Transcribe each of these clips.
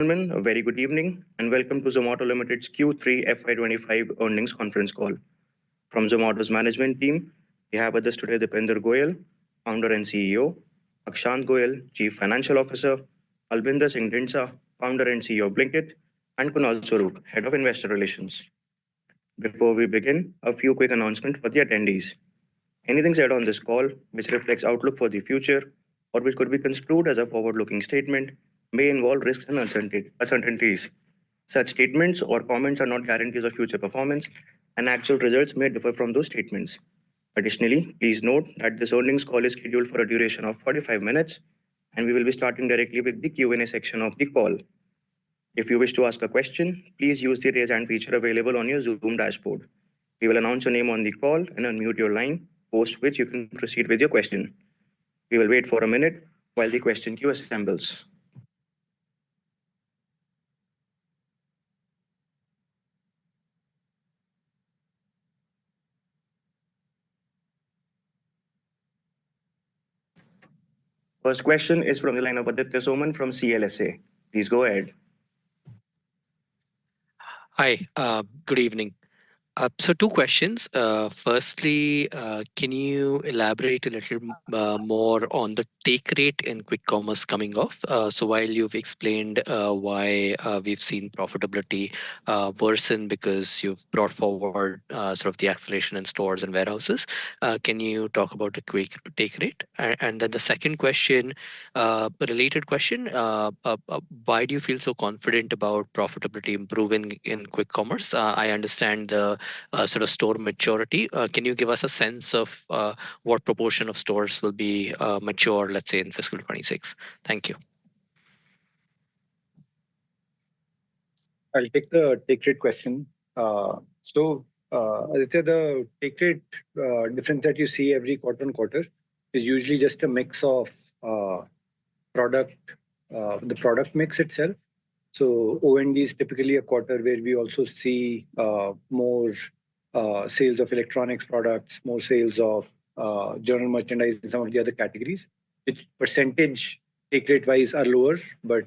Gentlemen, a very good evening and welcome to Zomato Limited's Q3 FY25 earnings conference call. From Zomato's management team, we have with us today Deepinder Goyal, founder and CEO, Akshant Goyal, Chief Financial Officer, Albinder Dhindsa, founder and CEO of Blinkit, and Kunal Swarup, Head of Investor Relations. Before we begin, a few quick announcements for the attendees. Anything said on this call, which reflects outlook for the future or which could be construed as a forward-looking statement, may involve risks and uncertainties. Such statements or comments are not guarantees of future performance, and actual results may differ from those statements. Additionally, please note that this earnings call is scheduled for a duration of 45 minutes, and we will be starting directly with the Q&A section of the call. If you wish to ask a question, please use the raise hand feature available on your Zoom dashboard. We will announce your name on the call and unmute your line, post which you can proceed with your question. We will wait for a minute while the question queue assembles. First question is from the line of Aditya Soman from CLSA. Please go ahead. Hi, good evening. So two questions. Firstly, can you elaborate a little more on the take rate in quick commerce coming off? So while you've explained why we've seen profitability worsen because you've brought forward sort of the acceleration in stores and warehouses, can you talk about the quick take rate? And then the second question, a related question, why do you feel so confident about profitability improving in quick commerce? I understand the sort of store maturity. Can you give us a sense of what proportion of stores will be mature, let's say in fiscal 26? Thank you. I'll take the take rate question. Aditya, the take rate difference that you see every quarter on quarter is usually just a mix of the product mix itself. So O&D is typically a quarter where we also see more sales of electronics products, more sales of general merchandise and some of the other categories, which percentage take rate wise are lower, but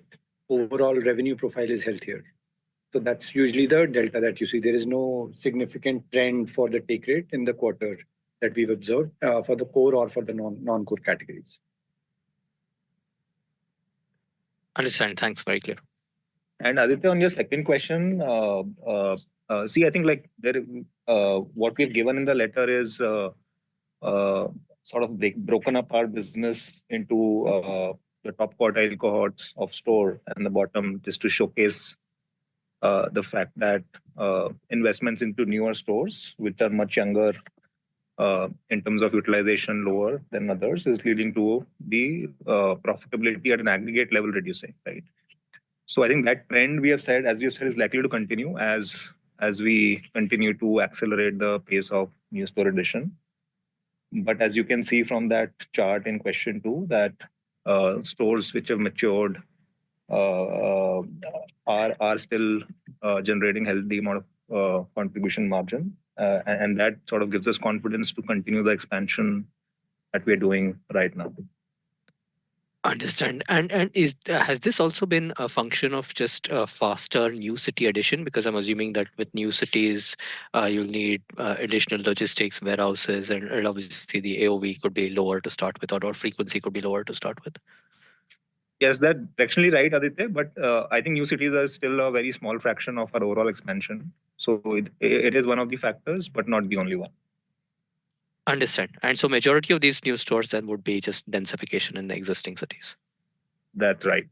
overall revenue profile is healthier. So that's usually the delta that you see. There is no significant trend for the take rate in the quarter that we've observed for the core or for the non-core categories. Understand. Thanks. Very clear. And Aditya, on your second question, see, I think like what we've given in the letter is sort of broken up our business into the top quartile cohorts of store and the bottom, just to showcase the fact that investments into newer stores, which are much younger in terms of utilization, lower than others, is leading to the profitability at an aggregate level reducing, right? So I think that trend we have said, as you said, is likely to continue as we continue to accelerate the pace of new store addition. But as you can see from that chart in question 2, that stores which have matured are still generating healthy amount of contribution margin, and that sort of gives us confidence to continue the expansion that we're doing right now. Understand. And has this also been a function of just a faster new city addition? Because I'm assuming that with new cities, you'll need additional logistics, warehouses, and obviously the AOV could be lower to start with, or frequency could be lower to start with. Yes, that's actually right, Aditya. But I think new cities are still a very small fraction of our overall expansion. So it is one of the factors, but not the only one. Understand. And so majority of these new stores then would be just densification in the existing cities. That's right.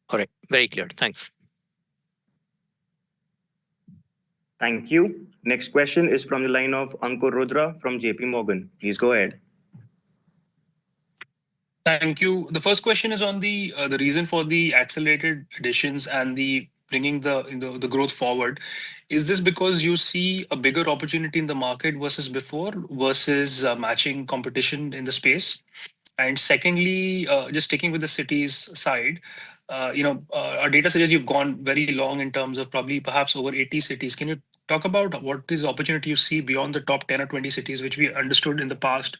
All right. Very clear. Thanks. Thank you. Next question is from the line of Ankur Rudra from JP Morgan. Please go ahead. Thank you. The first question is on the reason for the accelerated additions and the bringing the growth forward. Is this because you see a bigger opportunity in the market versus before, versus matching competition in the space? And secondly, just sticking with the cities side, our data suggests you've gone very long in terms of probably perhaps over 80 cities. Can you talk about what is the opportunity you see beyond the top 10 or 20 cities, which we understood in the past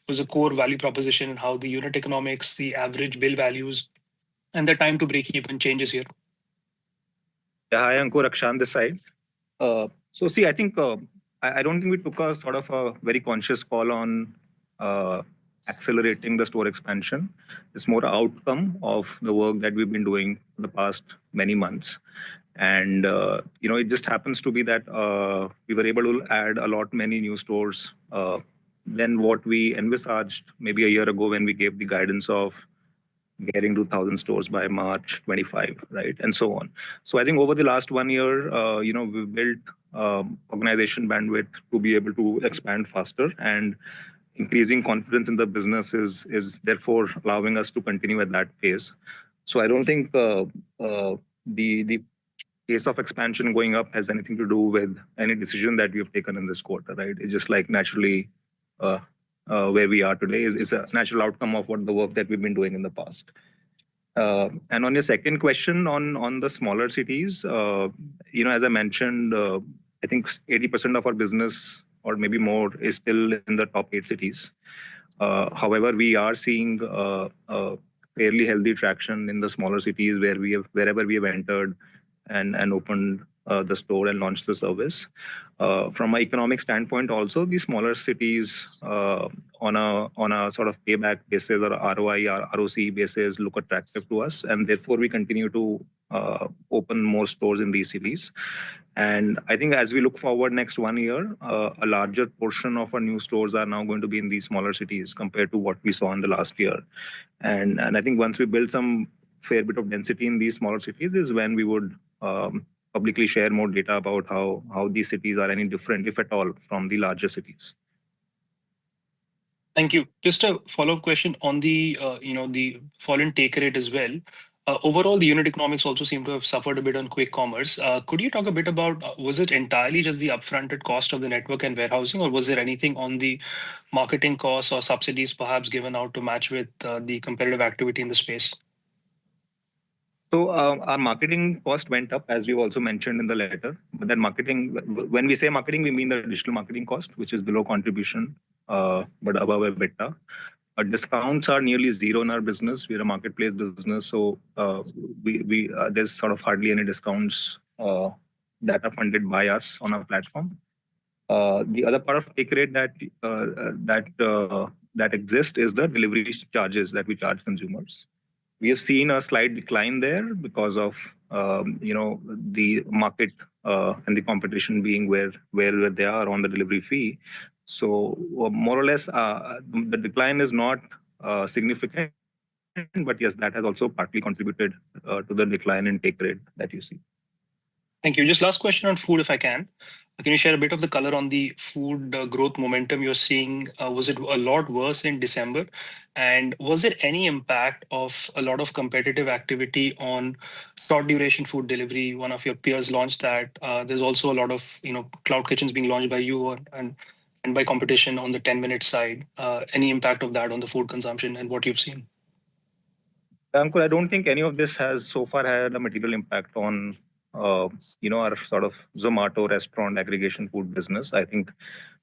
was a core value proposition, and how the unit economics, the average bill values, and the time to break even changes here? Yeah, hi, Ankur, Akshant this side. So see, I think I don't think we took a sort of a very conscious call on accelerating the store expansion. It's more an outcome of the work that we've been doing for the past many months. And it just happens to be that we were able to add a lot many new stores than what we envisaged maybe a year ago when we gave the guidance of getting to 1,000 stores by March 25, right? And so on. So I think over the last 1 year, we've built organization bandwidth to be able to expand faster, and increasing confidence in the business is therefore allowing us to continue at that pace. So I don't think the pace of expansion going up has anything to do with any decision that we have taken in this quarter, right? It's just like naturally uh, where we are today is a natural outcome of what the work that we've been doing in the past. And on your second question on the smaller cities, as I mentioned, I think 80% of our business or maybe more is still in the top 8 cities. However, we are seeing fairly healthy traction in the smaller cities wherever we have entered and opened the store and launched the service. From an economic standpoint, also the smaller cities on a sort of payback basis or ROI or ROC basis look attractive to us, and therefore we continue to open more stores in these cities. And I think as we look forward next 1 year, a larger portion of our new stores are now going to be in these smaller cities compared to what we saw in the last year. And I think once we build some fair bit of density in these smaller cities is when we would publicly share more data about how these cities are any different, if at all, from the larger cities. Thank you. Just a follow-up question on the the fallen take rate as well. Overall, the unit economics also seem to have suffered a bit on quick commerce. Could you talk a bit about was it entirely just the upfronted cost of the network and warehousing, or was there anything on the marketing costs or subsidies perhaps given out to match with the competitive activity in the space? So our marketing cost went up, as we've also mentioned in the letter. But then marketing, when we say marketing, we mean the digital marketing cost, which is below contribution, but above EBITDA. Discounts are nearly zero in our business. We're a marketplace business, so there's sort of hardly any discounts that are funded by us on our platform. The other part of take rate that exists is the delivery charges that we charge consumers. We have seen a slight decline there because of the market and the competition being where they are on the delivery fee. So more or less, the decline is not significant, but yes, that has also partly contributed to the decline in take rate that you see. Thank you. Just last question on food, if I can. Can you share a bit of the color on the food growth momentum you're seeing? Was it a lot worse in December? And was there any impact of a lot of competitive activity on short duration food delivery? One of your peers launched that. There's also a lot of cloud kitchens being launched by you and by competition on the 10-minute side. Any impact of that on the food consumption and what you've seen? Ankur, I don't think any of this has so far had a material impact on our sort of Zomato restaurant aggregation food business. I think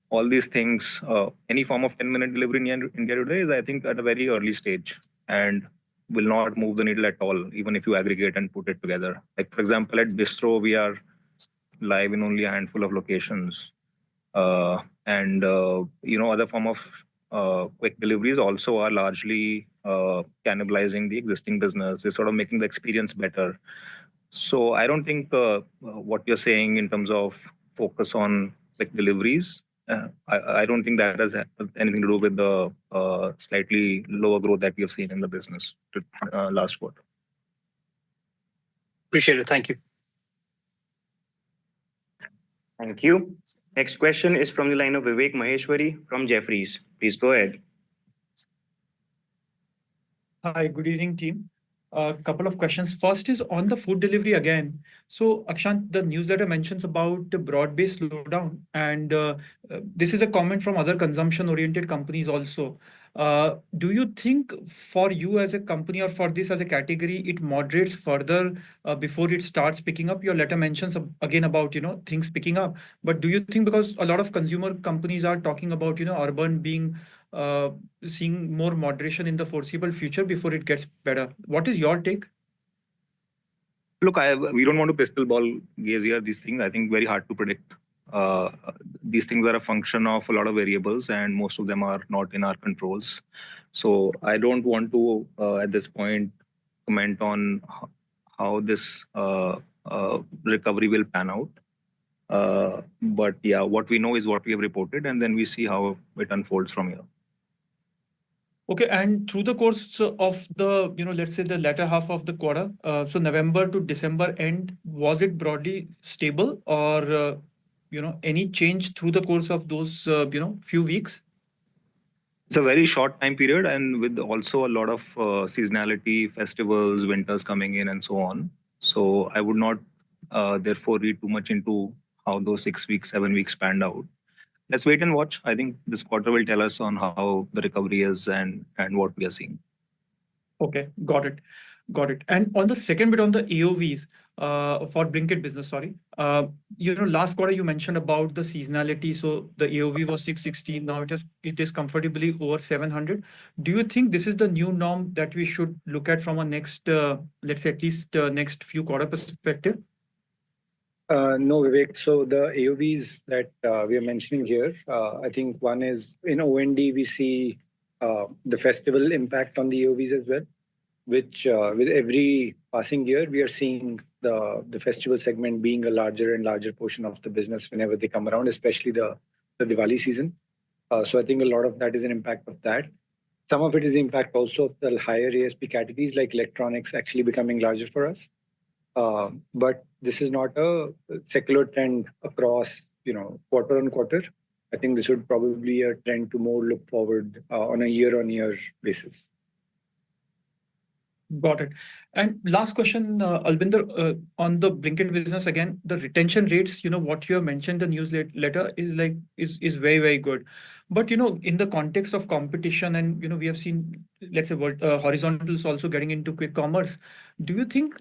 all these things, any form of 10-minute delivery in India today is, I think, at a very early stage and will not move the needle at all, even if you aggregate and put it together. Like, for example, at Bistro, we are live in only a handful of locations. And other form of quick deliveries also are largely cannibalizing the existing business. They're sort of making the experience better. So I don't think what you're saying in terms of focus on quick deliveries, I don't think that has anything to do with the slightly lower growth that we have seen in the business last quarter. Appreciate it. Thank you. Thank you. Next question is from the line of Vivek Maheshwari from Jefferies. Please go ahead. Hi, good evening, team. A couple of questions. First is on the food delivery again. So, Akshant, the newsletter mentions about the broad-based slowdown, and this is a comment from other consumption-oriented companies also. Do you think for you as a company or for this as a category, it moderates further before it starts picking up? Your letter mentions again about things picking up, but do you think because a lot of consumer companies are talking about urban being seeing more moderation in the foreseeable future before it gets better? What is your take? Look, we don't want to crystal ball gaze here. These things, I think, very hard to predict. Uh, these things are a function of a lot of variables, and most of them are not in our controls. So I don't want to, at this point, comment on how this recovery will pan out. But yeah, what we know is what we have reported, and then we see how it unfolds from here. Okay, and through the course of the, let's say the latter half of the quarter, so November to December end, was it broadly stable or, any change through the course of those, few weeks? It's a very short time period, and with also a lot of seasonality, festivals, winters coming in, and so on. So I would not, therefore, read too much into how those 6 weeks, 7 weeks panned out. Let's wait and watch. I think this quarter will tell us on how the recovery is and what we are seeing. Okay, got it. Got it. And on the second bit on the AOVs, for Blinkit business, sorry. Last quarter you mentioned about the seasonality. So the AOV was 660. Now it is comfortably over 700. Do you think this is the new norm that we should look at from a next, let's say at least next few quarter perspective? No, Vivek. So the AOVs that we are mentioning here, I think one is in OND, we see the festival impact on the AOVs as well, which with every passing year, we are seeing the festival segment being a larger and larger portion of the business whenever they come around, especially the Diwali season. So I think a lot of that is an impact of that. Some of it is the impact also of the higher ASP categories like electronics actually becoming larger for us. But this is not a secular trend across, quarter on quarter. I think this would probably be a trend to more look forward on a year-on-year basis. Got it. And last question, Albinder, on the Blinkit business again, the retention rates, what you have mentioned, the newsletter is very, very good. But, in the context of competition and, we have seen, let's say, horizontals also getting into quick commerce. Do you think,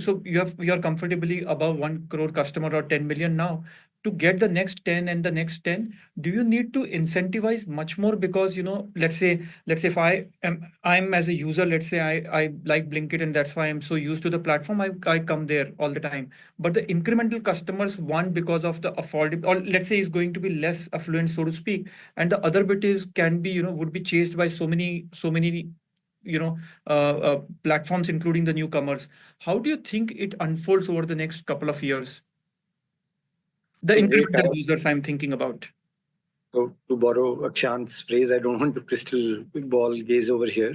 so you are comfortably above 1 crore customer or 10 million now? To get the next 10 and the next 10, do you need to incentivize much more? Because, let's say if I'm as a user, let's say I like Blinkit and that's why I'm so used to the platform, I come there all the time. But the incremental customers, one, because of the affordable, or let's say is going to be less affluent, so to speak. And the other bit is can be, would be chased by so many, platforms, including the newcomers. How do you think it unfolds over the next couple of years? The incremental users I'm thinking about. So to borrow Akshant's phrase, I don't want to crystal ball gaze over here.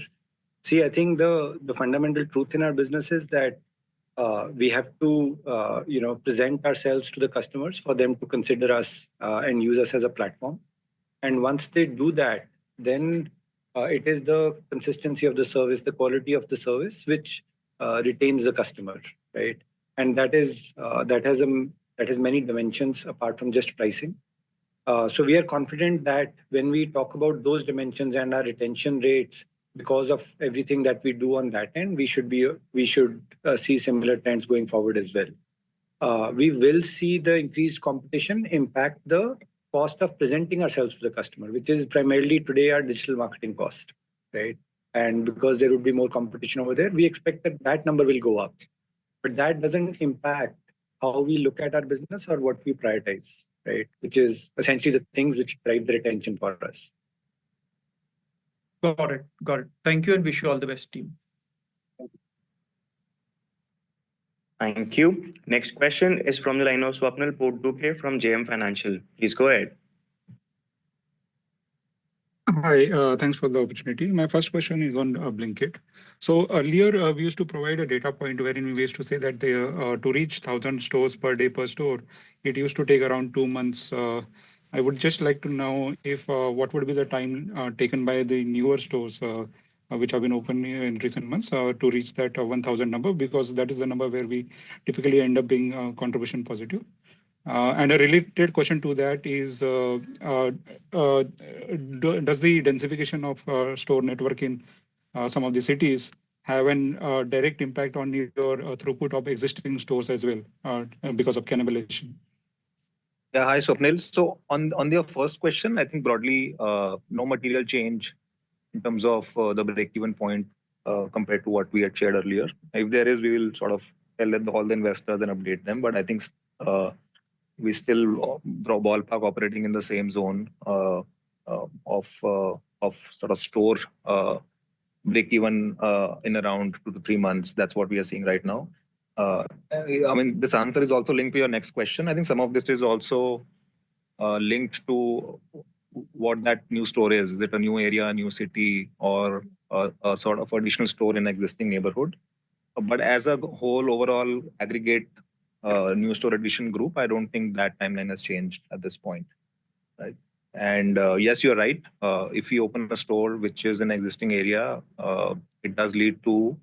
See, I think the fundamental truth in our business is that we have to present ourselves to the customers for them to consider us and use us as a platform. And once they do that, then it is the consistency of the service, the quality of the service, which retains the customer, right? And that has many dimensions apart from just pricing. So we are confident that when we talk about those dimensions and our retention rates, because of everything that we do on that end, we should see similar trends going forward as well. We will see the increased competition impact the cost of presenting ourselves to the customer, which is primarily today our digital marketing cost, right? And because there would be more competition over there, we expect that number will go up. But that doesn't impact how we look at our business or what we prioritize, right? Which is essentially the things which drive the retention for us. Got it. Thank you and wish you all the best, team. Thank you. Next question is from the line of Swapnil Potduke from JM Financial. Please go ahead. Hi, thanks for the opportunity. My first question is on Blinkit. So earlier, we used to provide a data point wherein we used to say that to reach 1,000 stores per day per store, it used to take around 2 months. I would just like to know if what would be the time taken by the newer stores which have been open in recent months to reach that 1,000 number, because that is the number where we typically end up being contribution positive. And a related question to that is, does the densification of store network in some of the cities have a direct impact on your throughput of existing stores as well because of cannibalization? Yeah, hi, Swapnil. So on your first question, I think broadly, no material change in terms of the break-even point compared to what we had shared earlier. If there is, we will sort of tell all the investors and update them. But I think we still ballpark operating in the same zone of sort of store break even in around 2 to 3 months. That's what we are seeing right now. I mean, this answer is also linked to your next question. I think some of this is also linked to what that new store is. Is it a new area, a new city, or a sort of additional store in existing neighborhood? But as a whole, overall aggregate new store addition group, I don't think that timeline has changed at this point, right? And yes, you're right. If you open a store which is an existing area, it does lead to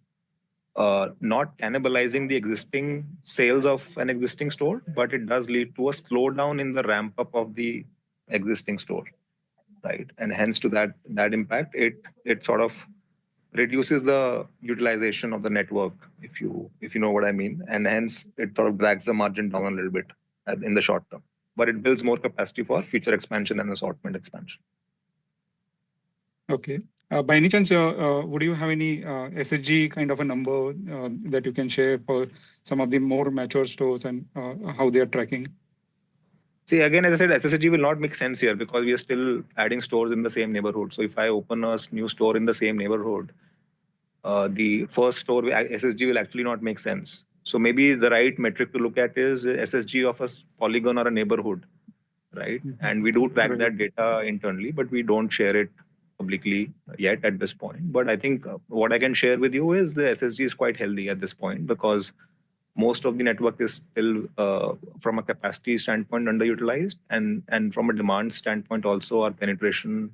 not cannibalizing the existing sales of an existing store, but it does lead to a slowdown in the ramp up of the existing store, right? And hence to that impact, it sort of reduces the utilization of the network, if you know what I mean, and hence it sort of drags the margin down a little bit in the short term. But it builds more capacity for future expansion and assortment expansion. Okay. By any chance, would you have any SSG kind of a number that you can share for some of the more mature stores and how they are tracking? See, again, as I said, SSG will not make sense here because we are still adding stores in the same neighborhood. So if I open a new store in the same neighborhood, the first store SSG will actually not make sense. So maybe the right metric to look at is SSG of a polygon or a neighborhood, right? And we do track that data internally, but we don't share it publicly yet at this point. But I think what I can share with you is the SSG is quite healthy at this point because most of the network is still from a capacity standpoint underutilized, and from a demand standpoint also our penetration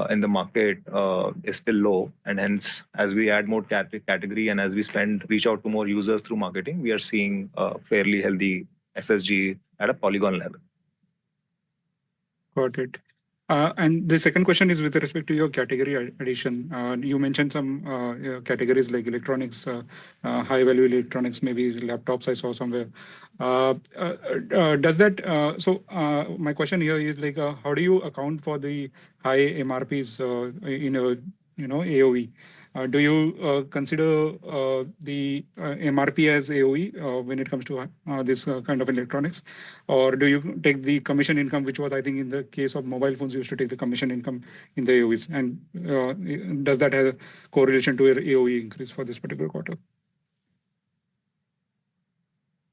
in the market is still low, and hence as we add more category and as we reach out to more users through marketing, we are seeing a fairly healthy SSG at a polygon level. Got it. And the second question is with respect to your category addition. You mentioned some categories like electronics, high value electronics, maybe laptops I saw somewhere. Does that, so my question here is like, how do you account for the high MRPs in a, AOV? Do you consider the MRP as AOE when it comes to this kind of electronics? Or do you take the commission income, which was, I think, in the case of mobile phones, you used to take the commission income in the AOVs? And does that have a correlation to your AOE increase for this particular quarter?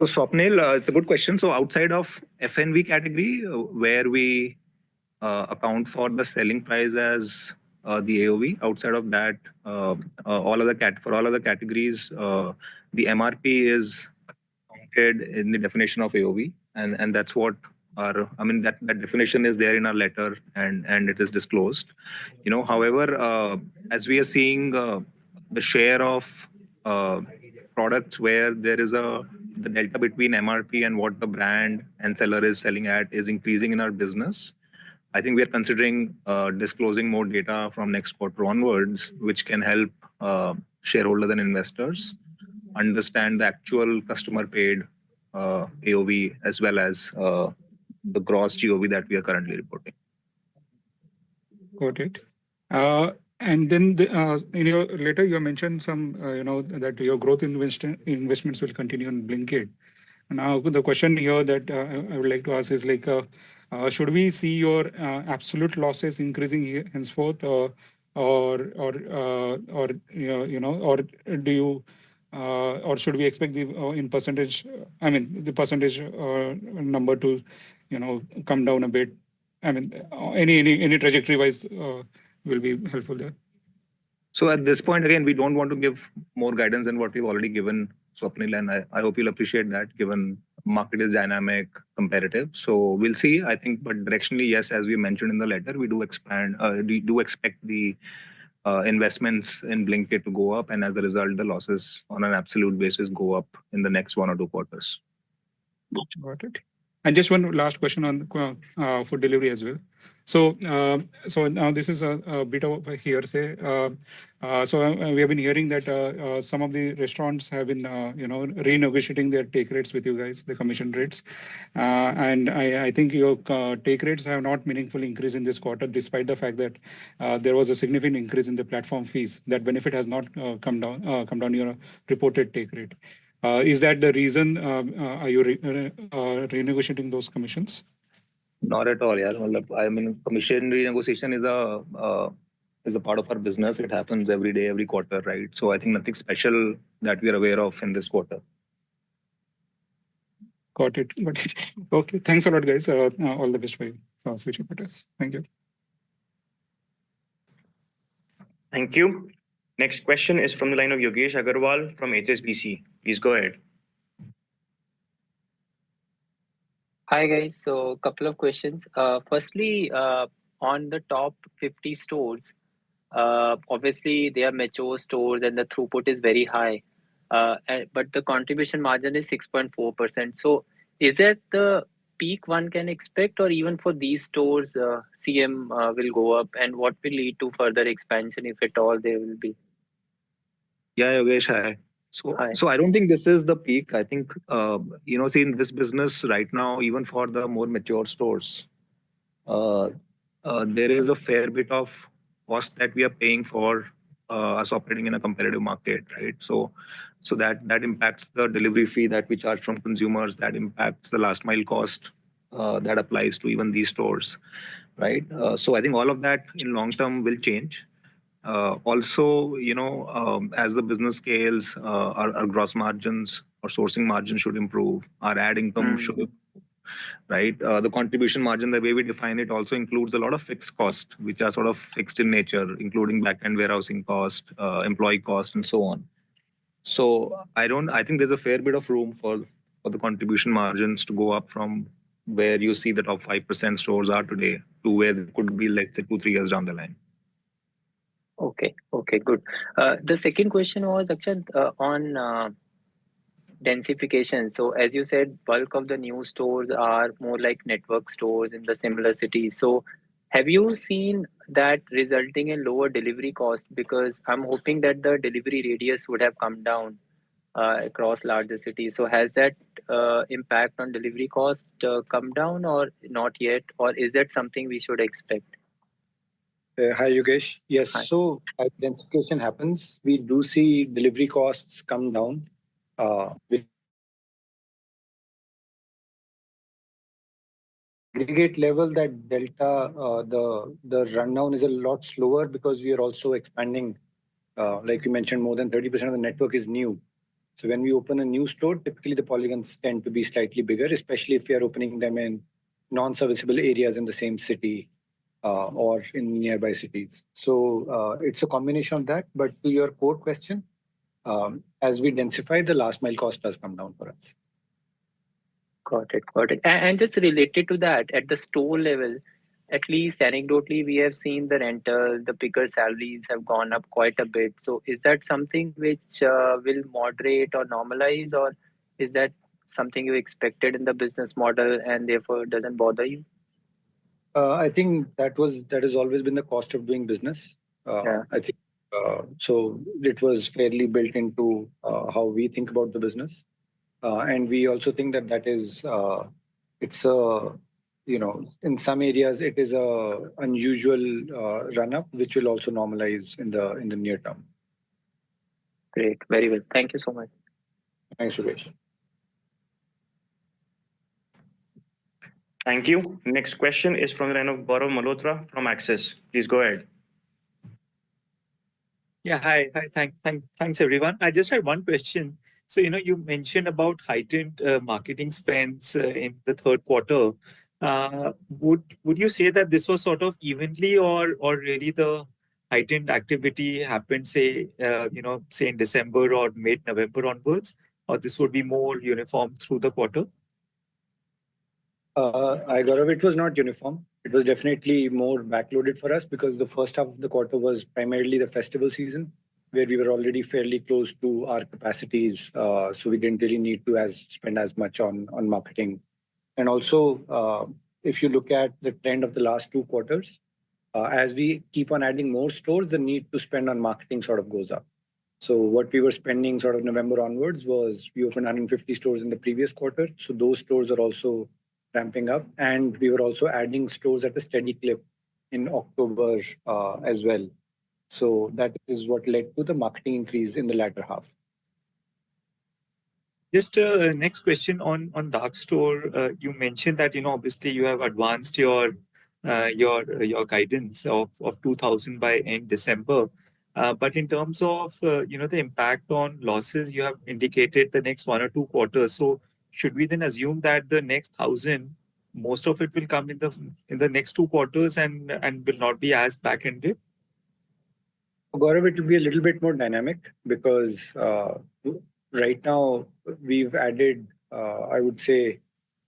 So Swapnil, it's a good question. So outside of FNV category, where we account for the selling price as the AOV, outside of that, all other categories, the MRP is counted in the definition of AOV, and that's what that definition is there in our letter and it is disclosed. However, as we are seeing the share of products where there is the delta between MRP and what the brand and seller is selling at is increasing in our business, I think we are considering disclosing more data from next quarter onwards, which can help shareholders and investors understand the actual customer paid AOV as well as the gross GOV that we are currently reporting. Got it. And then in your letter, you mentioned some, that your growth investments will continue in Blinkit. Now, the question here that I would like to ask is like, should we see your absolute losses increasing henceforth, or do you, or should we expect the in percentage? I mean, the percentage number to, come down a bit. I mean, any trajectory wise will be helpful there. So at this point, again, we don't want to give more guidance than what we've already given, Swapnil, and I hope you'll appreciate that, given market is dynamic, competitive. So we'll see, I think, but directionally, yes, as we mentioned in the letter, we do expect the investments in Blinkit to go up, and as a result, the losses on an absolute basis go up in the next 1 or 2 quarters. Got it. And just one last question on food delivery as well. So now this is a bit of a hearsay. So we have been hearing that some of the restaurants have been, renegotiating their take rates with you guys, the commission rates. And I think your take rates have not meaningfully increased in this quarter, despite the fact that there was a significant increase in the platform fees. That benefit has not come down your reported take rate. Is that the reason? Are you renegotiating those commissions? Not at all, yeah. I mean, commission renegotiation is a part of our business. It happens every day, every quarter, right? So I think nothing special that we are aware of in this quarter. Got it. Got it. Okay. Thanks a lot, guys. All the best for your future quarters. Thank you. Thank you. Next question is from the line of Yogesh Agarwal from HSBC. Please go ahead. Hi guys, so a couple of questions. Firstly, on the top 50 stores, obviously they are mature stores and the throughput is very high, but the contribution margin is 6.4%. So is that the peak one can expect, or even for these stores, CM will go up, and what will lead to further expansion if at all there will be? Yeah, Yogesh, hi. Hi. So I don't think this is the peak. I think, see, in this business right now, even for the more mature stores, there is a fair bit of cost that we are paying for us operating in a competitive market, right? So that impacts the delivery fee that we charge from consumers. That impacts the last mile cost that applies to even these stores, right? So I think all of that in long term will change. Also, as the business scales, our gross margins or sourcing margin should improve. Our ad income should improve, right? The contribution margin, the way we define it, also includes a lot of fixed costs, which are sort of fixed in nature, including back-end warehousing cost, employee cost, and so on. So I think there's a fair bit of room for the contribution margins to go up from where you see the top 5% stores are today to where they could be, let's say, 2-3 years down the line. Okay, good. The second question was, Akshant, on densification. So as you said, bulk of the new stores are more like network stores in the similar cities. So have you seen that resulting in lower delivery cost? Because I'm hoping that the delivery radius would have come down across larger cities. So has that impact on delivery cost come down or not yet? Or is that something we should expect? Hi, Yogesh. Yes, Hi. so as densification happens, we do see delivery costs come down. With aggregate level, that delta, the rundown is a lot slower because we are also expanding. Like you mentioned, more than 30% of the network is new. So when we open a new store, typically the polygons tend to be slightly bigger, especially if we are opening them in non-serviceable areas in the same city or in nearby cities. So it's a combination of that. But to your core question, as we densify, the last mile cost does come down for us. Got it. And just related to that, at the store level, at least anecdotally, we have seen the rental, the bigger salaries have gone up quite a bit. So is that something which will moderate or normalize, or is that something you expected in the business model and therefore doesn't bother you? I think that has always been the cost of doing business. Yeah. I think so. It was fairly built into how we think about the business, and we also think that is it's a in some areas it is a unusual run up, which will also normalize in the near term. Great, very well. Thank you so much. Thanks, Suresh. Thank you. Next question is from the line of Gaurav Malhotra from Axis. Please go ahead. Yeah, hi. Thanks everyone. I just had one question. So, you mentioned about heightened marketing spends in the third quarter. Would you say that this was sort of evenly, or really the heightened activity happened, say in December or mid-November onwards, or this would be more uniform through the quarter? Gaurav, it was not uniform. It was definitely more backloaded for us because the first half of the quarter was primarily the festival season, where we were already fairly close to our capacities. So we didn't really need to spend as much on marketing. And also, if you look at the trend of the last 2 quarters, as we keep on adding more stores, the need to spend on marketing sort of goes up. So what we were spending sort of November onwards was we opened 150 stores in the previous quarter. So those stores are also ramping up. And we were also adding stores at a steady clip in October as well. So that is what led to the marketing increase in the latter half. Just next question on dark store. You mentioned that obviously you have advanced your guidance of 2,000 by end December. But in terms of the impact on losses, you have indicated the next 1 or 2 quarters. So should we then assume that the next 1,000, most of it will come in the next 2 quarters and will not be as back ended? Gaurav, it will be a little bit more dynamic because right now we've added, I would say,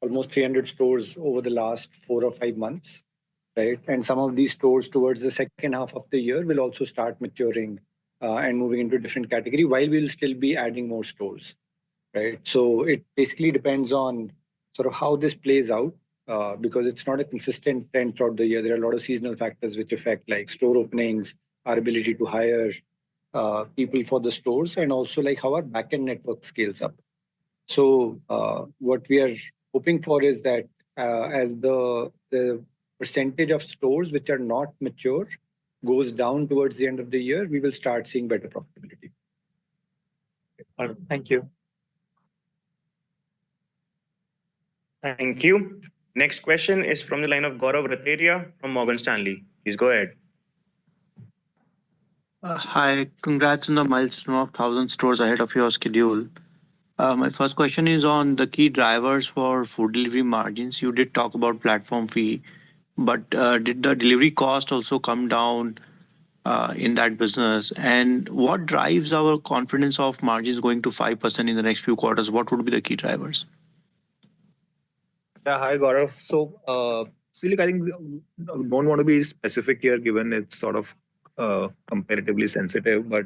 almost 300 stores over the last 4 or 5 months, right? And some of these stores towards the second half of the year will also start maturing and moving into a different category while we'll still be adding more stores, right? So it basically depends on sort of how this plays out because it's not a consistent trend throughout the year. There are a lot of seasonal factors which affect like store openings, our ability to hire people for the stores, and also like how our backend network scales up. So what we are hoping for is that as the percentage of stores which are not mature goes down towards the end of the year, we will start seeing better profitability. All right, thank you. Thank you. Next question is from the line of Gaurav Rateria from Morgan Stanley. Please go ahead. Hi, congrats on the milestone of 1,000 stores ahead of your schedule. My first question is on the key drivers for food delivery margins. You did talk about platform fee, but did the delivery cost also come down in that business? And what drives our confidence of margins going to 5% in the next few quarters? What would be the key drivers? Yeah, hi Gaurav. So, see, I think don't want to be specific here, given it's sort of comparatively sensitive. But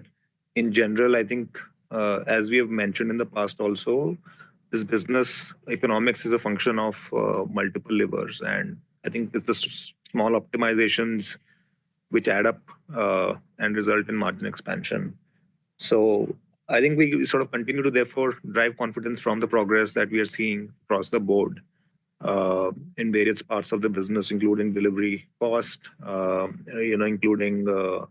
in general, I think, as we have mentioned in the past, also, this business economics is a function of multiple levers, and I think it's the small optimizations which add up and result in margin expansion. So I think we sort of continue to therefore drive confidence from the progress that we are seeing across the board in various parts of the business, including delivery cost, including the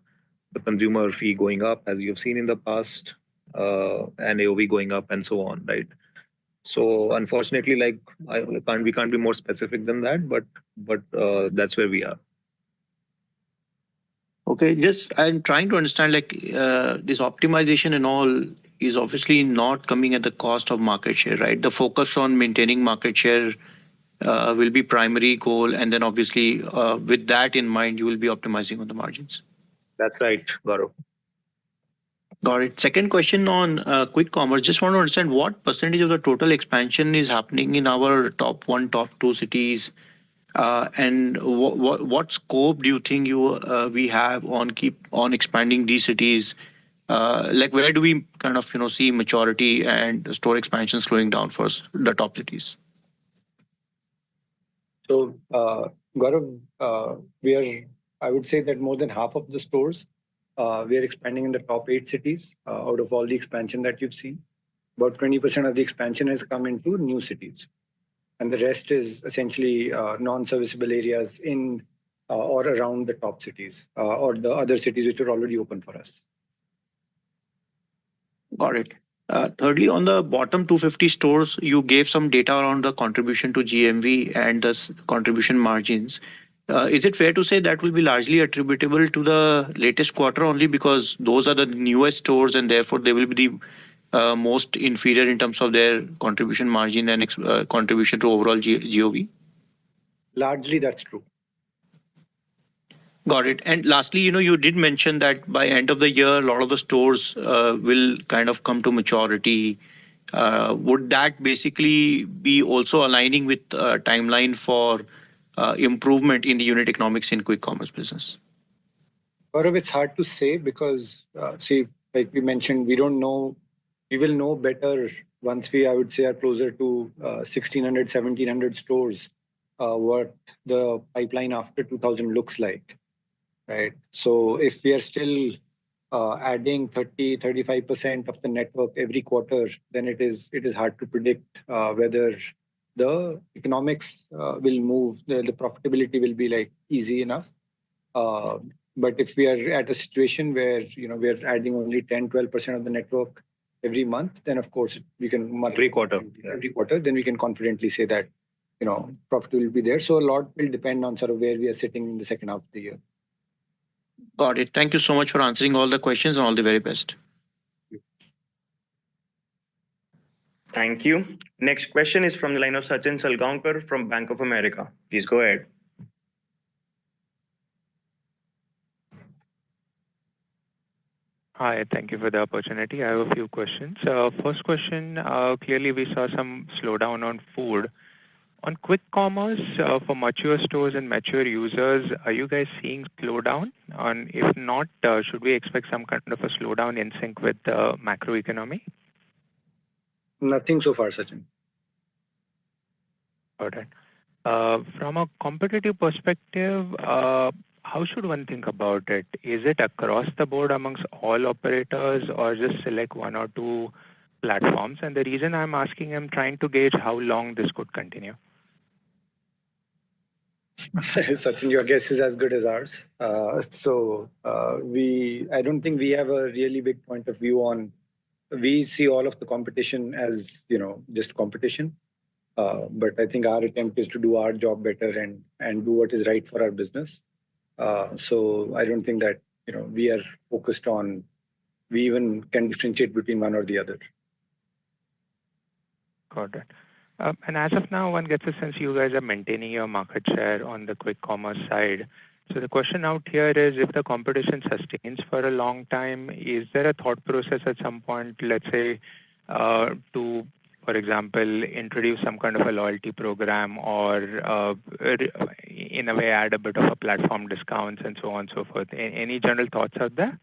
consumer fee going up, as you've seen in the past, and AOV going up, and so on, right? So unfortunately, like we can't be more specific than that, but that's where we are. Okay, just I'm trying to understand like this optimization and all is obviously not coming at the cost of market share, right? The focus on maintaining market share will be primary goal, and then obviously with that in mind, you will be optimizing on the margins. That's right, Gaurav. Got it. Second question on quick commerce. Just want to understand what percentage of the total expansion is happening in our top 1, top 2 cities, and what scope do you think we have on expanding these cities? Like where do we kind of see maturity and store expansion slowing down for the top cities? So, Gaurav, I would say that more than half of the stores, we are expanding in the top 8 cities out of all the expansion that you've seen. About 20% of the expansion has come into new cities. And the rest is essentially non-serviceable areas in or around the top cities or the other cities which are already open for us. Got it. Thirdly, on the bottom 250 stores, you gave some data around the contribution to GMV and the contribution margins. Is it fair to say that will be largely attributable to the latest quarter only because those are the newest stores and therefore they will be the most inferior in terms of their contribution margin and contribution to overall GOV? Largely, that's true. Got it. And lastly, you did mention that by end of the year, a lot of the stores will kind of come to maturity. Would that basically be also aligning with timeline for improvement in the unit economics in quick commerce business? Gaurav, it's hard to say because, like we mentioned, we don't know. We will know better once we, I would say, are closer to 1,600, 1,700 stores, what the pipeline after 2,000 looks like. Right. So if we are still adding 30-35% of the network every quarter, then it is hard to predict whether the economics will move, the profitability will be like easy enough. But if we are at a situation where we are adding only 10-12% of the network every month, then of course we can Every quarter. every quarter, then we can confidently say that profit will be there. So a lot will depend on sort of where we are sitting in the second half of the year. Got it. Thank you so much for answering all the questions and all the very best. Thank you. Next question is from the line of Sachin Salgaonkar from Bank of America. Please go ahead. Hi, thank you for the opportunity. I have a few questions. First question, clearly we saw some slowdown on food. On quick commerce, for mature stores and mature users, are you guys seeing slowdown? And if not, should we expect some kind of a slowdown in sync with the macroeconomy? Nothing so far, Sachin. Got it. From a competitive perspective, how should one think about it? Is it across the board amongst all operators or just select one or two platforms? And the reason I'm asking, I'm trying to gauge how long this could continue. Sachin, your guess is as good as ours. I don't think we have a really big point of view on. We see all of the competition as just competition. But I think our attempt is to do our job better and do what is right for our business. So I don't think that we are focused on. We even can differentiate between one or the other. Got it. And as of now, one gets a sense you guys are maintaining your market share on the quick commerce side. So the question out here is, if the competition sustains for a long time, is there a thought process at some point, let's say, to, for example, introduce some kind of a loyalty program or in a way add a bit of a platform discounts and so on and so forth? Any general thoughts out there?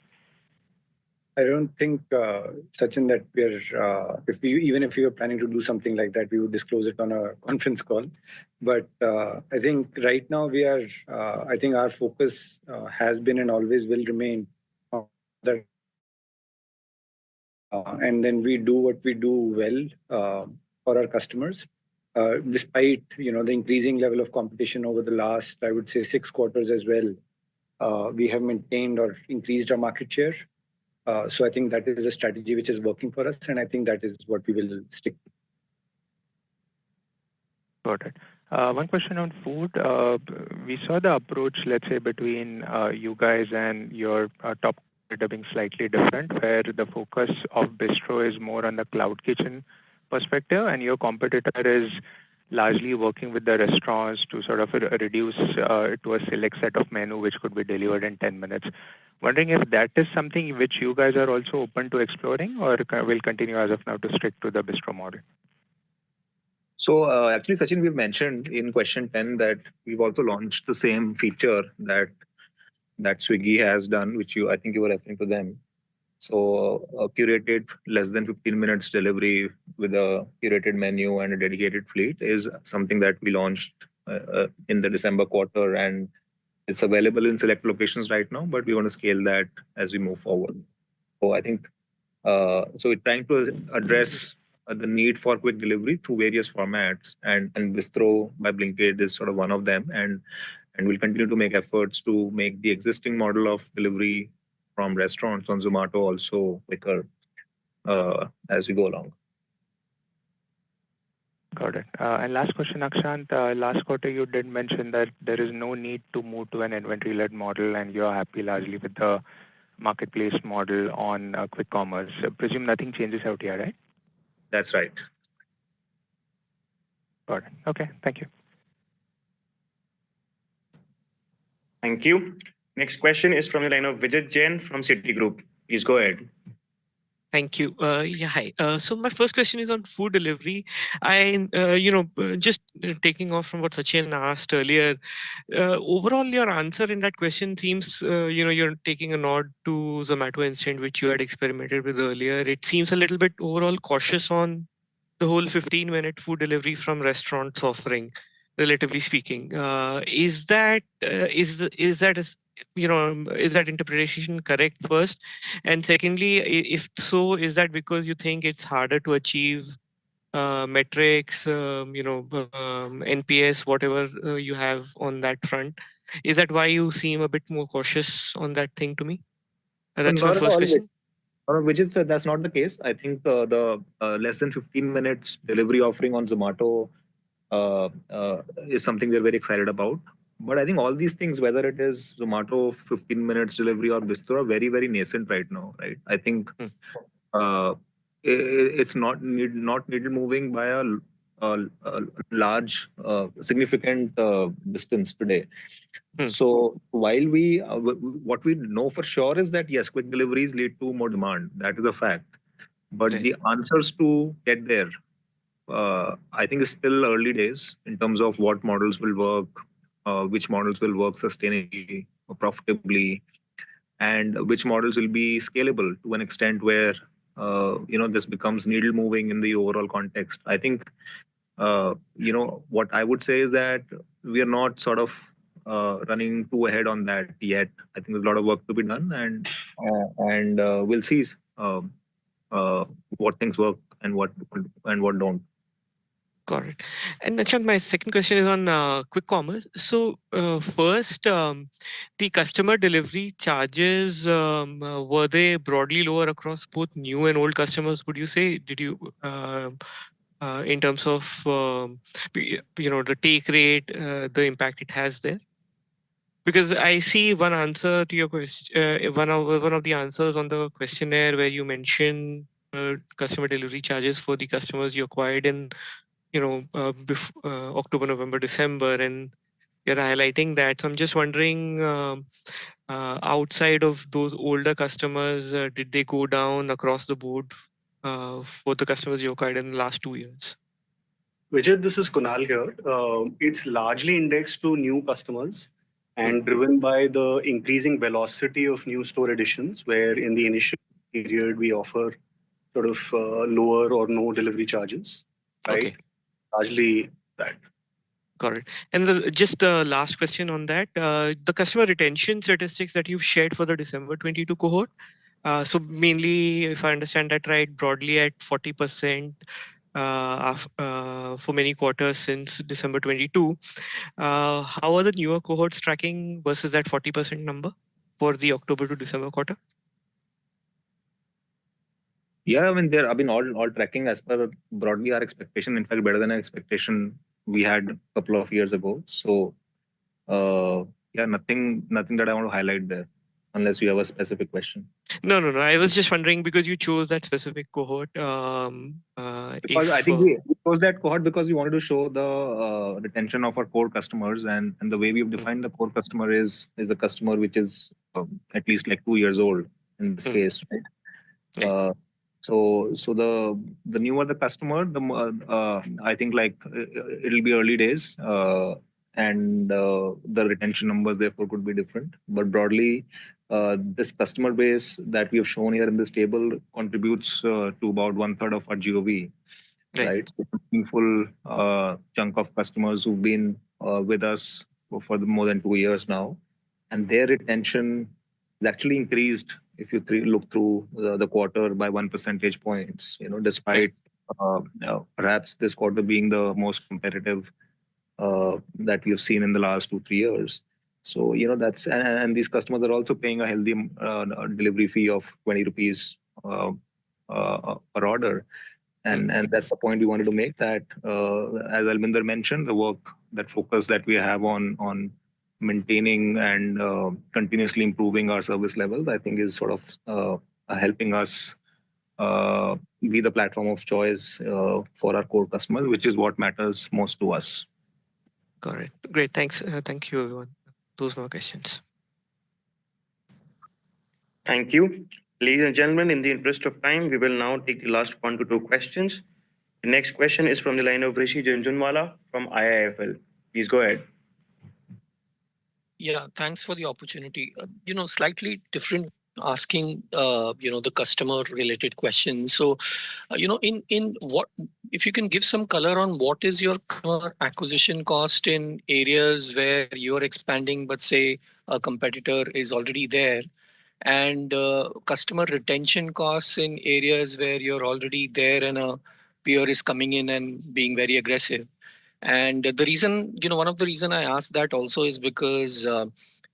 I don't think, Sachin, that even if we were planning to do something like that, we would disclose it on a conference call. But I think right now I think our focus has been and always will remain on that. And then we do what we do well for our customers. Despite the increasing level of competition over the last, I would say, 6 quarters as well, we have maintained or increased our market share. So I think that is a strategy which is working for us, and I think that is what we will stick to. Got it. One question on food. We saw the approach, let's say, between you guys and your top competitor being slightly different, where the focus of Bistro is more on the cloud kitchen perspective, and your competitor is largely working with the restaurants to sort of reduce to a select set of menu which could be delivered in 10 minutes. Wondering if that is something which you guys are also open to exploring, or will continue as of now to stick to the Bistro model? So actually, Sachin, we've mentioned in question 10 that we've also launched the same feature that Swiggy has done, which I think you were referring to them. So a curated less than 15 minutes delivery with a curated menu and a dedicated fleet is something that we launched in the December quarter, and it's available in select locations right now, but we want to scale that as we move forward. So I think so we're trying to address the need for quick delivery through various formats, and Bistro by Blinkit is sort of one of them, and we'll continue to make efforts to make the existing model of delivery from restaurants on Zomato also quicker as we go along. Got it. And last question, Akshant. Last quarter, you did mention that there is no need to move to an inventory-led model, and you're happy largely with the marketplace model on quick commerce. I presume nothing changes out here, right? That's right. Got it. Okay. Thank you. Thank you. Next question is from the line of Vijit Jain from Citigroup. Please go ahead. Thank you. Yeah, hi. So my first question is on food delivery. Just taking off from what Sachin asked earlier, overall, your answer in that question seems, you're taking a nod to Zomato Instant, which you had experimented with earlier. It seems a little bit overall cautious on the whole 15-minute food delivery from restaurants offering, relatively speaking. Is that interpretation correct first? And secondly, if so, is that because you think it's harder to achieve metrics, NPS, whatever you have on that front? Is that why you seem a bit more cautious on that thing to me? That's my first question. Which is that's not the case. I think the less than 15 minutes delivery offering on Zomato is something we're very excited about. But I think all these things, whether it is Zomato 15 minutes delivery or Bistro, are very, very nascent right now, right? I think uh, it's not needle moving by a large, significant distance today. So while what we know for sure is that yes, quick deliveries lead to more demand. That is a fact. But Right. the answers to get there, I think, is still early days in terms of what models will work, which models will work sustainably, or profitably, and which models will be scalable to an extent where this becomes needle moving in the overall context. I think what I would say is that we are not sort of running too ahead on that yet. I think there's a lot of work to be done, and we'll see what things work and what don't. Got it. And Akshant, my second question is on quick commerce. So first, the customer delivery charges, were they broadly lower across both new and old customers, would you say? Did you, in terms of, the take rate, the impact it has there? Because I see one answer to your question, one of the answers on the questionnaire where you mention customer delivery charges for the customers you acquired in October, November, December, and you're highlighting that. So I'm just wondering, outside of those older customers, did they go down across the board for the customers you acquired in the last 2 years? Vijay, this is Kunal here. It's largely indexed to new customers and driven by the increasing velocity of new store additions, where in the initial period we offer sort of lower or no delivery charges, right? Okay. Largely that. Got it. And just the last question on that, the customer retention statistics that you've shared for the December 22 cohort. So mainly, if I understand that right, broadly at 40% for many quarters since December 22. How are the newer cohorts tracking versus that 40% number for the October to December quarter? Yeah, I mean, they're all tracking as per broadly our expectation. In fact, better than our expectation we had a couple of years ago. So, yeah, nothing that I want to highlight there, unless you have a specific question. No. I was just wondering because you chose that specific cohort. Because I think we chose that cohort because we wanted to show the retention of our core customers, and the way we've defined the core customer is a customer which is at least like 2 years old in this case, right? So the newer the customer, the more, I think like it'll be early days, and the retention numbers therefore could be different. But broadly, this customer base that we have shown here in this table contributes to about 1/3 of our GOV, right? So a meaningful chunk of customers who've been with us for more than 2 years now, and their retention is actually increased if you look through the quarter by 1 percentage points, despite perhaps this quarter being the most competitive that we have seen in the last 2-3 years. So, that's, and these customers are also paying a healthy delivery fee of 20 rupees per order. And that's the point we wanted to make, that as Albinder mentioned, that focus that we have on maintaining and continuously improving our service levels, I think is sort of helping us be the platform of choice for our core customers, which is what matters most to us. Got it. Great. Thanks. Thank you, everyone. Those were my questions. Thank you. Ladies and gentlemen, in the interest of time, we will now take the last 1 to 2 questions. The next question is from the line of Rishi Junjunwala from IIFL. Please go ahead. Yeah, thanks for the opportunity. Slightly different asking, the customer related questions. So, in what, if you can give some color on what is your acquisition cost in areas where you're expanding, but say a competitor is already there, and customer retention costs in areas where you're already there and a peer is coming in and being very aggressive. And the reason, one of the reason I asked that also is because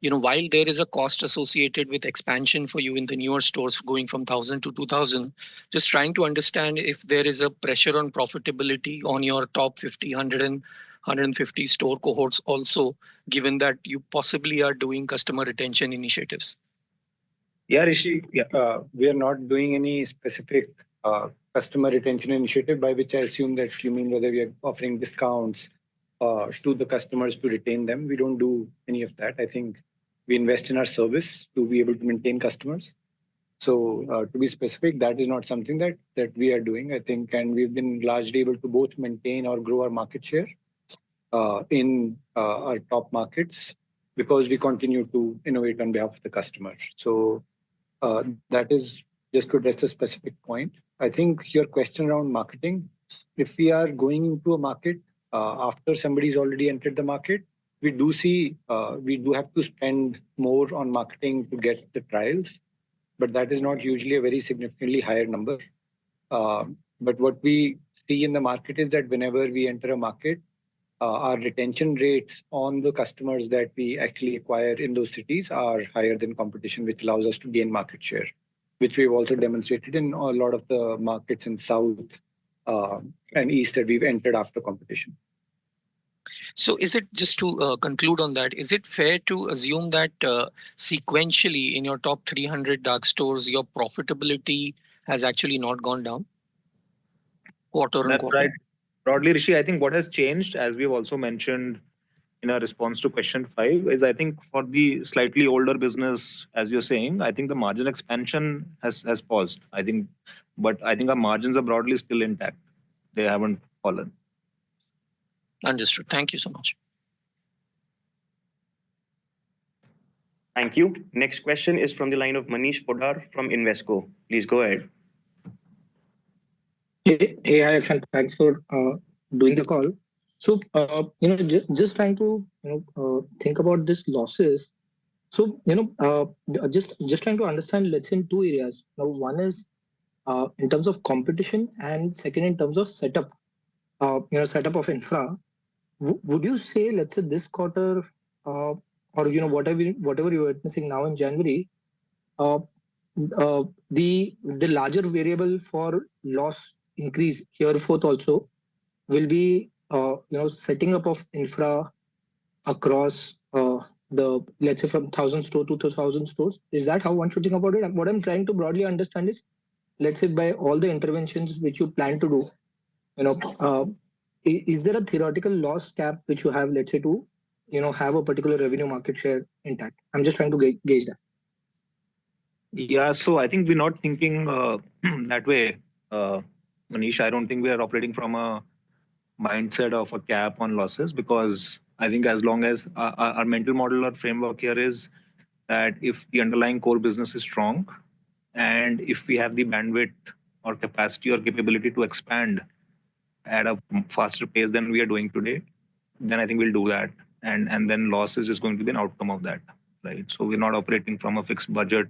while there is a cost associated with expansion for you in the newer stores going from 1,000 to 2,000, just trying to understand if there is a pressure on profitability on your top 50, 100 and 150 store cohorts also, given that you possibly are doing customer retention initiatives. Yeah, Rishi. Yeah. We are not doing any specific customer retention initiative, by which I assume that you mean whether we are offering discounts to the customers to retain them. We don't do any of that. I think we invest in our service to be able to maintain customers. So to be specific, that is not something that we are doing, I think, and we've been largely able to both maintain or grow our market share in our top markets because we continue to innovate on behalf of the customer. So that is just to address a specific point. I think your question around marketing, if we are going into a market after somebody's already entered the market, we do have to spend more on marketing to get the trials, but that is not usually a very significantly higher number. But what we see in the market is that whenever we enter a market, our retention rates on the customers that we actually acquire in those cities are higher than competition, which allows us to gain market share, which we've also demonstrated in a lot of the markets in South and East that we've entered after competition. So is it, just to conclude on that, is it fair to assume that sequentially in your top 300 dark stores, your profitability has actually not gone down quarter on That's quarter? right. Broadly, Rishi, I think what has changed, as we've also mentioned in our response to question 5, is I think for the slightly older business, as you're saying, I think the margin expansion has paused. But I think our margins are broadly still intact. They haven't fallen. Understood. Thank you so much. Thank you. Next question is from the line of Manish Podar from Invesco. Please go ahead. Hey, hi, Akshant. Thanks for doing the call. So, just trying to, think about this losses. So, just trying to understand, let's say in two areas. Now, one is in terms of competition, and second in terms of setup, setup of infra. Would you say, let's say this quarter, or whatever you're witnessing now in January, the larger variable for loss increase here forth also will be setting up of infra across let's say from 1,000 store to 2,000 stores. Is that how one should think about it? And what I'm trying to broadly understand is, let's say by all the interventions which you plan to do, is there a theoretical loss cap which you have, let's say, to have a particular revenue market share intact? I'm just trying to gauge that. Yeah, so I think we're not thinking that way, Manish. I don't think we are operating from a mindset of a cap on losses, because I think as long as our mental model or framework here is that if the underlying core business is strong, and if we have the bandwidth or capacity or capability to expand at a faster pace than we are doing today, then I think we'll do that. And then losses is going to be an outcome of that, right? So we're not operating from a fixed budget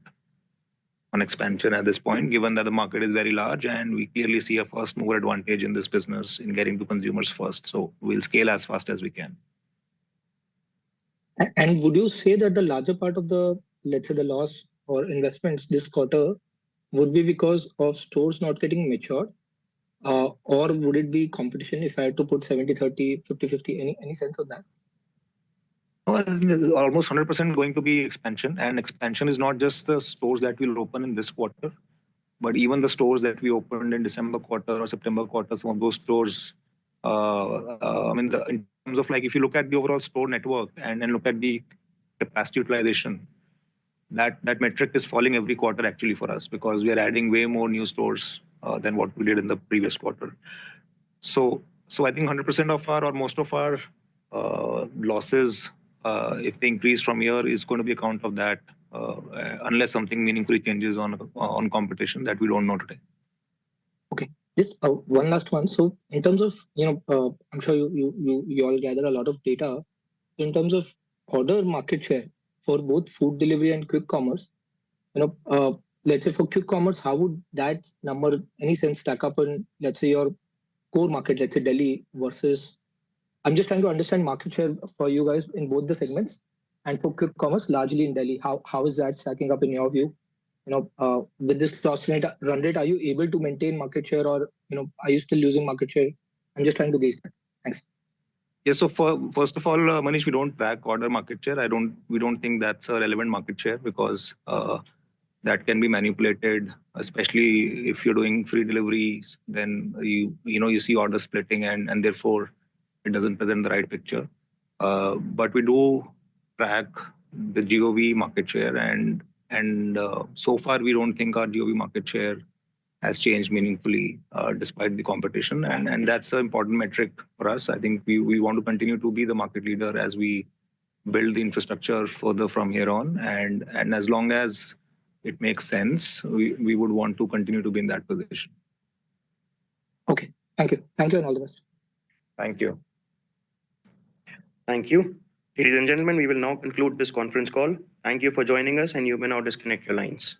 on expansion at this point, given that the market is very large and we clearly see a first mover advantage in this business in getting to consumers first. So we'll scale as fast as we can. And would you say that the larger part of the, let's say, the loss or investments this quarter would be because of stores not getting matured? Or would it be competition, if I had to put 70-30, 50-50, any sense of that? Well, it's almost 100% going to be expansion. And expansion is not just the stores that we'll open in this quarter, but even the stores that we opened in December quarter or September quarter, some of those stores, in terms of, like, if you look at the overall store network and then look at the capacity utilization, that metric is falling every quarter actually for us, because we are adding way more new stores than what we did in the previous quarter. So I think 100% of our, or most of our losses, if they increase from here, is going to be account of that, unless something meaningfully changes on competition that we don't know today. Okay, just one last one. So in terms of, I'm sure you all gather a lot of data in terms of order market share for both food delivery and quick commerce. Let's say for quick commerce, how would that number, any sense, stack up in, let's say, your core market, let's say Delhi versus, I'm just trying to understand market share for you guys in both the segments. and for quick commerce, largely in Delhi. How is that stacking up in your view? With this loss run rate, are you able to maintain market share, or are you still losing market share? I'm just trying to gauge that. Thanks. Yeah, so first of all, Manish, we don't track order market share. We don't think that's a relevant market share because that can be manipulated, especially if you're doing free deliveries. Then you see order splitting, and therefore it doesn't present the right picture. But we do track the GOV market share, and so far we don't think our GOV market share has changed meaningfully despite the competition, and that's an important metric for us. I think we want to continue to be the market leader as we build the infrastructure further from here on, and as long as it makes sense, we would want to continue to be in that position. Okay, thank you, and all the best. Thank you. Thank you. Ladies and gentlemen, we will now conclude this conference call. Thank you for joining us, and you may now disconnect your lines.